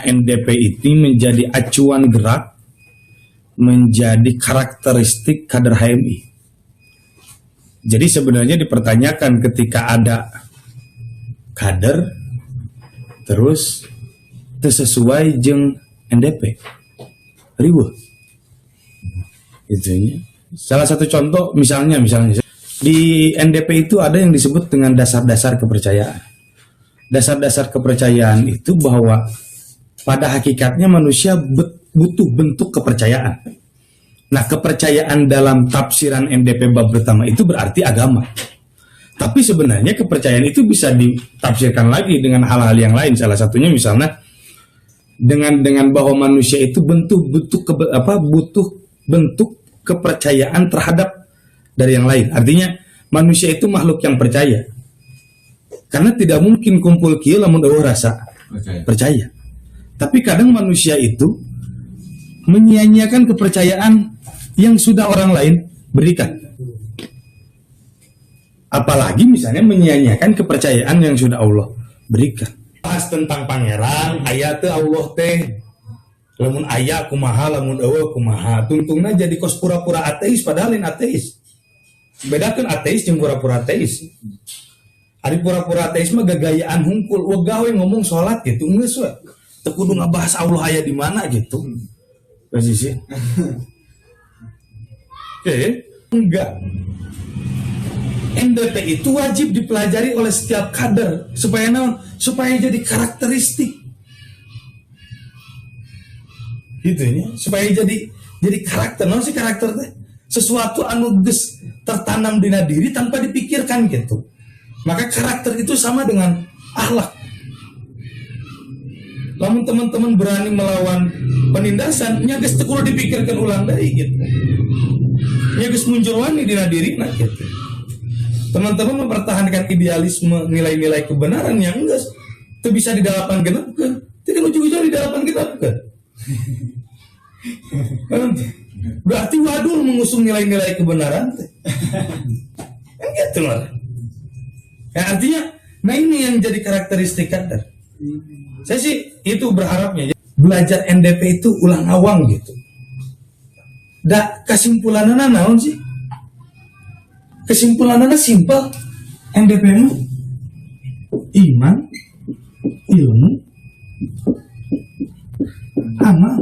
sebenarnya NDP ini menjadi acuan gerak, menjadi karakteristik kader HMI. Jadi sebenarnya dipertanyakan ketika ada kader terus sesuai jeng NDP riweuh itunya. Salah satu contoh misalnya di NDP itu ada yang disebut dengan dasar-dasar kepercayaan. Dasar-dasar kepercayaan itu bahwa pada hakikatnya manusia butuh bentuk kepercayaan. Nah, kepercayaan dalam tafsiran NDP bab pertama itu berarti agama. Tapi sebenarnya kepercayaan itu bisa ditafsirkan lagi dengan hal-hal yang lain. Salah satunya misalnya dengan bahwa manusia itu butuh bentuk kepercayaan terhadap dari yang lain. Artinya manusia itu makhluk yang percaya. Karena tidak mungkin kumpul kieu lamun eueuh rasa percaya. Tapi kadang manusia itu menyia-nyiakan kepercayaan yang sudah orang lain berikan. Apalagi misalnya menyia-nyiakan kepercayaan yang sudah Allah berikan. Bahas tentang pangeran, ayat Allah teh lamun aya kumaha, lamun eueuh kumaha. Tungtungna jadi kos pura-pura ateis padahal lain ateis. Bedakeun ateis jeung pura-pura ateis. Ari pura-pura ateis mah gagayaan hungkul, wegah we ngomong salat gitu, geus we. Teu kudu ngabahas Allah aya di mana gitu. Posisi. Enggak. NDP itu wajib dipelajari oleh setiap kader supaya naon? Supaya jadi karakteristik. Gitu ya, supaya jadi karakter. Naon sih karakter teh? Sesuatu anu geus tertanam dina diri tanpa dipikirkan gitu. Maka karakter itu sama dengan akhlak. Lamun teman-teman berani melawan penindasan, nya geus teu kudu dipikirkan ulang deui gitu. Nya geus muncul wani dina dirina gitu. Teman-teman mempertahankan idealisme, nilai-nilai kebenaran yang geus teu bisa didalapan genepkeun. Teu ujug-ujug didalapan genepkeun. Berarti wadul mengusung nilai-nilai kebenaran teh. Kan gitu lah. Ya, artinya, nah ini yang jadi karakteristik kader. Saya sih itu berharapnya belajar NDP itu ulang awang gitu. Da kesimpulanana naon sih? Kesimpulanana simpel. NDP mah iman, ilmu, amal.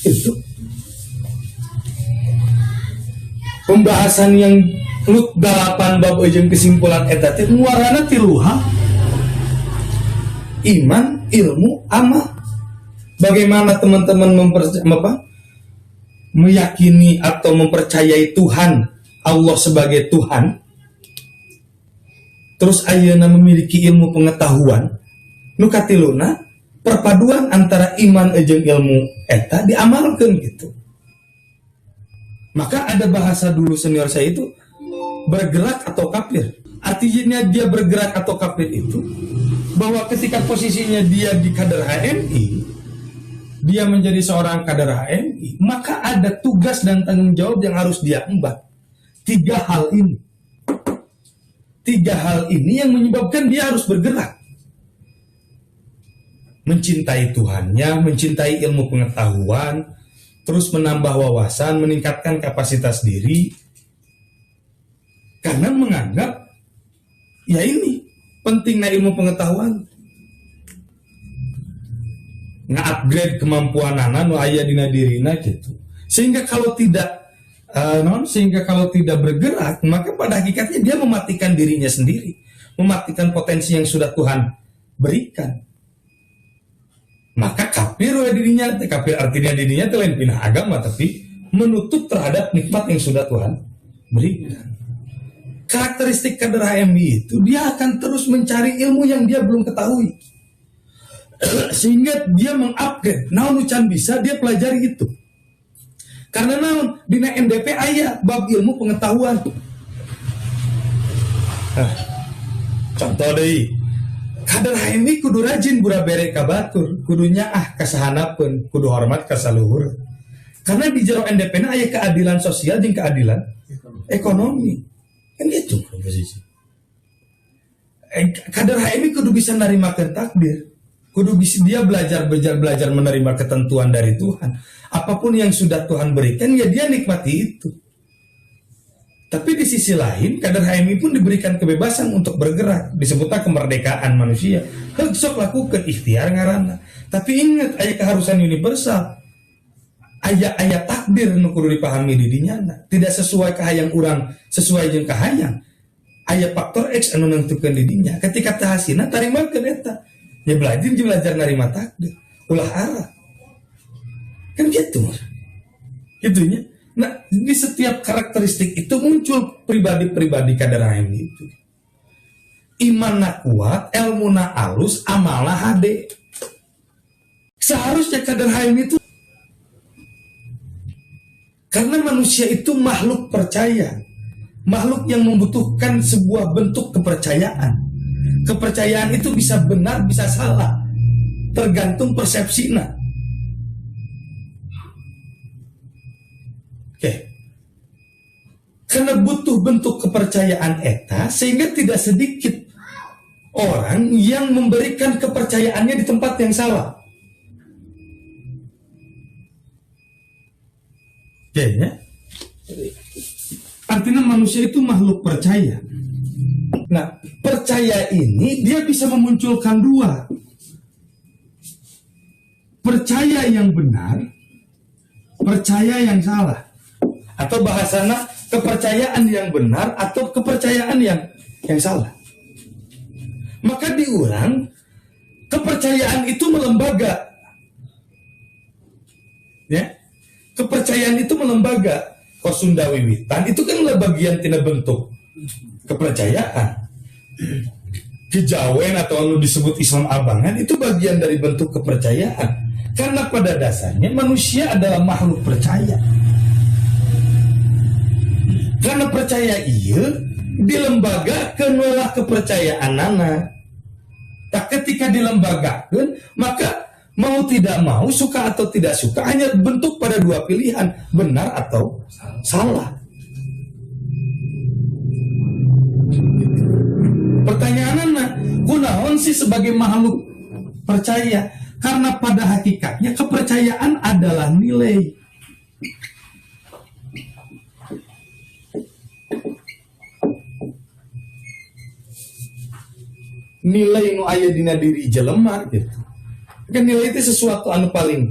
Itu pembahasan yang Lut 8 bab jeung kesimpulan eta teh muarana ti luha. Iman, ilmu, amal. Bagaimana teman-teman meyakini atau mempercayai Tuhan, Allah sebagai Tuhan. Terus ayeuna memiliki ilmu pengetahuan. Nu katiluna perpaduan antara iman jeung ilmu eta diamalkeun gitu. Maka ada bahasa dulu senior saya itu bergerak atau kafir. Artinya dia bergerak atau kafir itu bahwa ketika posisinya dia di kader HMI, dia menjadi seorang kader HMI, maka ada tugas dan tanggung jawab yang harus dia emban. Tiga hal ini yang menyebabkan dia harus bergerak. Mencintai Tuhannya, mencintai ilmu pengetahuan, terus menambah wawasan, meningkatkan kapasitas diri. Karena menganggap ya ini pentingnya ilmu pengetahuan, nge-upgrade kemampuan anak nu aya dina dirina gitu. Sehingga kalau tidak bergerak, maka pada hakikatnya dia mematikan dirinya sendiri, mematikan potensi yang sudah Tuhan berikan. Maka kafir dirinya, kafir artinya dirinya itu lain pindah agama, tapi menutup terhadap nikmat yang sudah Tuhan berikan. Karakteristik kader HMI itu dia akan terus mencari ilmu yang dia belum ketahui, sehingga dia mengupgrade. Naon can bisa dia pelajari itu. Karena naon dina NDP aya bab ilmu pengetahuan. Contoh deui, kader HMI kudu rajin burabere ka batur, kudu nyaah ka sahanapeun, kudu hormat ka saluhur. Karena di jero NDP-na aya keadilan sosial jeung keadilan ekonomi. Kan gitu posisi. Kader HMI kudu bisa narimakeun takdir. Kudu bisa dia belajar menerima ketentuan dari Tuhan. Apapun yang sudah Tuhan berikan, ya dia nikmati itu. Tapi di sisi lain, kader HMI pun diberikan kebebasan untuk bergerak. Disebutnya kemerdekaan manusia. Sok lakukan ikhtiar ngaranna. Tapi ingat, aya keharusan universal. Aya takdir nu kudu dipahami di dinya. Tidak sesuai kahayang urang, sesuai jeung kahayang. Aya faktor X anu nentukeun di dinya. Ketika teu hasilna tarimakeun eta. Ya belajar narima takdir. Ulah arah. Kan gitu. Gitunya. Nah, di setiap karakteristik itu muncul pribadi-pribadi kader HMI itu. Imanna kuat, ilmuna alus, amalna hade. Seharusnya kader HMI itu, karena manusia itu makhluk percaya, makhluk yang membutuhkan sebuah bentuk kepercayaan. Kepercayaan itu bisa benar, bisa salah, tergantung persepsinya. Karena butuh bentuk kepercayaan eta, sehingga tidak sedikit orang yang memberikan kepercayaannya di tempat yang salah. Kayaknya artinya manusia itu makhluk percaya. Nah, percaya ini dia bisa memunculkan dua. Percaya yang benar, percaya yang salah. Atau bahasana kepercayaan yang benar atau kepercayaan yang salah. Maka diurang kepercayaan itu melembaga. Ya. Kepercayaan itu melembaga. Kosunda wiwitan itu kan bagian tina bentuk kepercayaan. Kejawen atau anu disebut Islam abangan itu bagian dari bentuk kepercayaan. Karena pada dasarnya manusia adalah makhluk percaya. Karena percaya iya dilembagakan olah kepercayaan anak. Tak ketika dilembagakan, maka mau tidak mau, suka atau tidak suka, hanya bentuk pada dua pilihan, benar atau salah. Pertanyaan anak, kunaon sih sebagai makhluk percaya? Karena pada hakikatnya kepercayaan adalah nilai. Nilai nu aya dina diri jelema gitu. Kan nilai itu sesuatu anu paling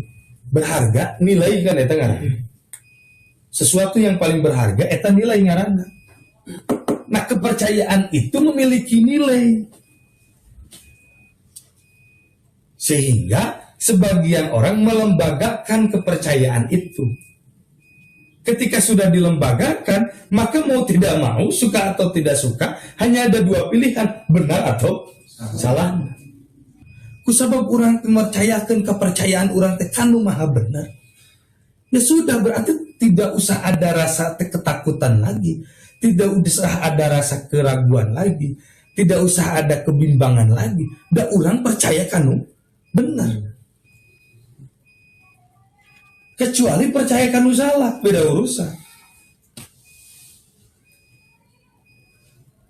berharga, nilai kan eta ngaranna. Sesuatu yang paling berharga eta nilai ngaranna. Nah, kepercayaan itu memiliki nilai. Sehingga sebagian orang melembagakan kepercayaan itu. Ketika sudah dilembagakan, maka mau tidak mau, suka atau tidak suka, hanya ada dua pilihan, benar atau salah. Kusabab orang mempercayakan kepercayaan orang tekanu maha benar. Ya sudah, berarti tidak usah ada rasa ketakutan lagi, tidak usah ada rasa keraguan lagi, tidak usah ada kebimbangan lagi. Da orang percaya kanu benar. Kecuali percaya kanu salah, beda urusan.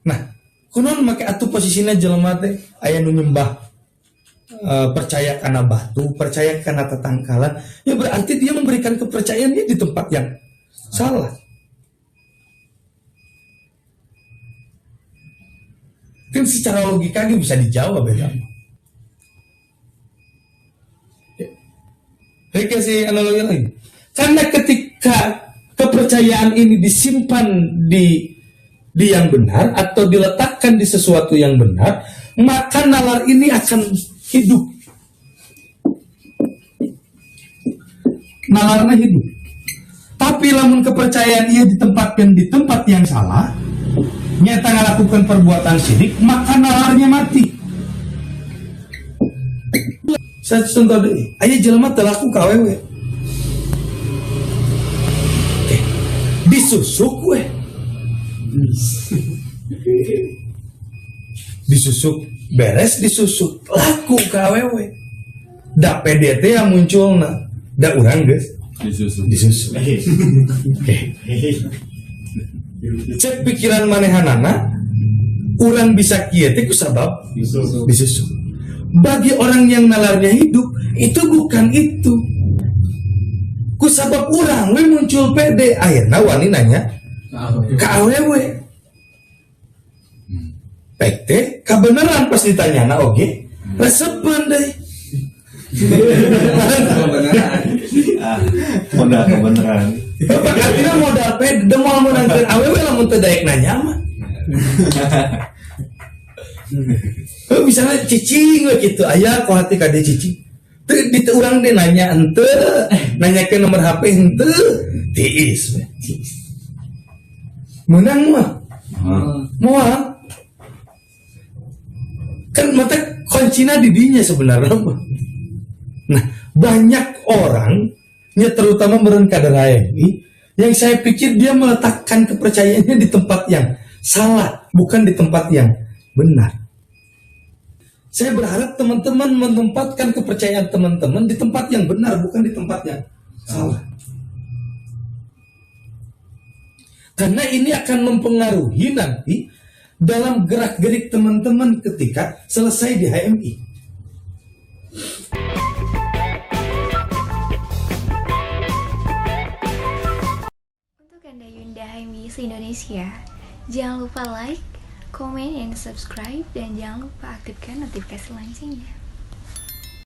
Nah, kunaon make atuh posisinya jelema teh aya nu nyembah percaya karena batu, percaya karena tetangkalan, ya berarti dia memberikan kepercayaannya di tempat yang salah. Kan secara logika bisa dijawab ya. Saya kasih analogi lagi. Karena ketika kepercayaan ini disimpan di yang benar atau diletakkan di sesuatu yang benar, maka nalar ini akan hidup. Nalarnya hidup. Tapi lamun kepercayaan ia ditempatkan di tempat yang salah, nyata melakukan perbuatan syirik, maka nalarnya mati. Saya contoh deh, ayah jelema telaku kawewe. Oke, disusuk we. Disusuk, beres disusuk, laku kawewe. Da PDT yang munculna, da urang geus disusuk. Oke. Cek pikiran manehanana, urang bisa kieu teh ku sabab disusuk. Bagi orang yang nalarnya hidup, itu bukan itu. Kusabab urang we muncul pede, ayeuna wani nanya ka awewe. Pek teh kabeneran pas ditanyana oge, resepan deui. Modal kebenaran. Bapak artinya modal pede, demoal menangkeun awewe lamun teu daek nanya mah. Misalnya cicing we kitu, aya ku hati ka dieu cicing. Teu di urang teh nanya henteu, nanyakeun nomor HP henteu, tiis we. Menang mah. Moal. Kan mata kuncinya di dinya sebenarnya. Nah, banyak orang, ya terutama meren kader HMI, yang saya pikir dia meletakkan kepercayaannya di tempat yang salah, bukan di tempat yang benar. Saya berharap teman-teman menempatkan kepercayaan teman-teman di tempat yang benar, bukan di tempat yang salah. Karena ini akan mempengaruhi nanti dalam gerak-gerik teman-teman ketika selesai di HMI. Untuk Anda Yunda HMI se-Indonesia, jangan lupa like, komen, dan subscribe, dan jangan lupa aktifkan notifikasi loncengnya.